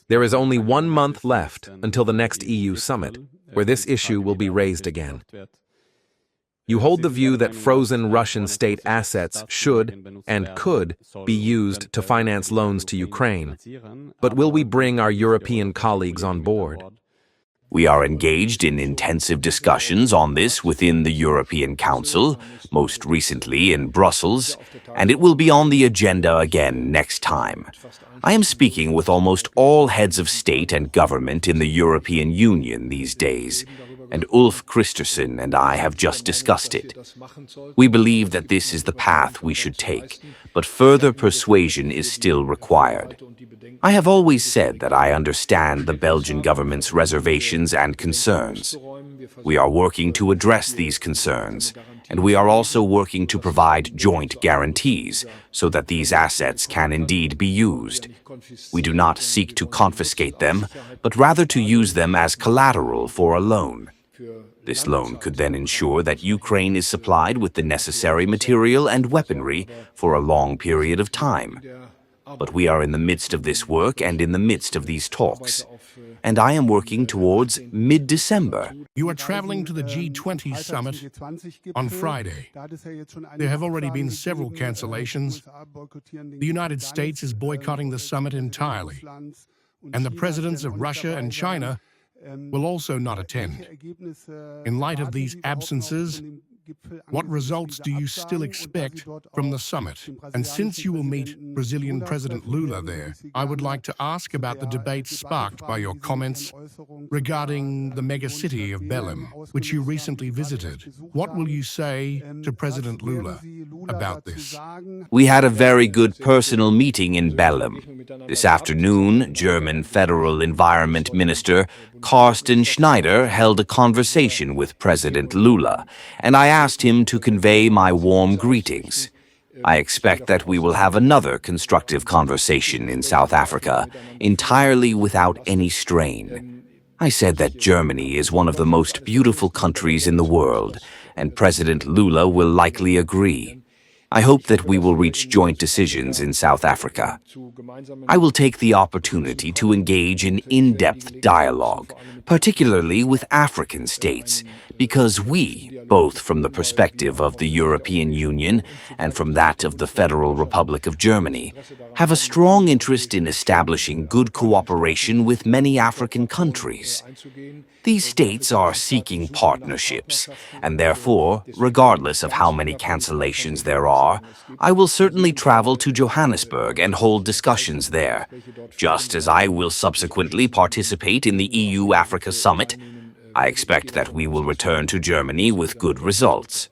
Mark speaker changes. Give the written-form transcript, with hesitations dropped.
Speaker 1: There is only 1 month left until the next EU summit, where this issue will be raised again. You hold the view that frozen Russian state assets should and could be used to finance loans to Ukraine. But will we bring our European colleagues on board?
Speaker 2: We are engaged in intensive discussions on this within the European Council, most recently in Brussels, and it will be on the agenda again next time. I am speaking with almost all heads of state and government in the European Union these days, and Ulf Kristersson and I have just discussed it. We believe that this is the path we should take, but further persuasion is still required. I have always said that I understand the Belgian government's reservations and concerns. We are working to address these concerns, and we are also working to provide joint guarantees so that these assets can indeed be used. We do not seek to confiscate them, but rather to use them as collateral for a loan. This loan could then ensure that Ukraine is supplied with the necessary material and weaponry for a long period of time. But we are in the midst of this work and in the midst of these talks, and I am working towards mid-December.
Speaker 3: You are traveling to the G20 summit on Friday. There have already been several cancellations. The United States is boycotting the summit entirely, and the presidents of Russia and China will also not attend. In light of these absences, what results do you still expect from the summit? And since you will meet Brazilian President Lula there, I would like to ask about the debate sparked by your comments regarding the megacity of Belem, which you recently visited. What will you say to President Lula about this?
Speaker 2: We had a very good personal meeting in Belem. This afternoon, German Federal Environment Minister Carsten Schneider held a conversation with President Lula, and I asked him to convey my warm greetings. I expect that we will have another constructive conversation in South Africa, entirely without any strain. I said that Germany is one of the most beautiful countries in the world, and President Lula will likely agree. I hope that we will reach joint decisions in South Africa. I will take the opportunity to engage in in-depth dialogue, particularly with African states, because we, both from the perspective of the European Union and from that of the Federal Republic of Germany, have a strong interest in establishing good cooperation with many African countries. These states are seeking partnerships, and therefore, regardless of how many cancellations there are, I will certainly travel to Johannesburg and hold discussions there, just as I will subsequently participate in the EU-Africa Summit. I expect that we will return to Germany with good results.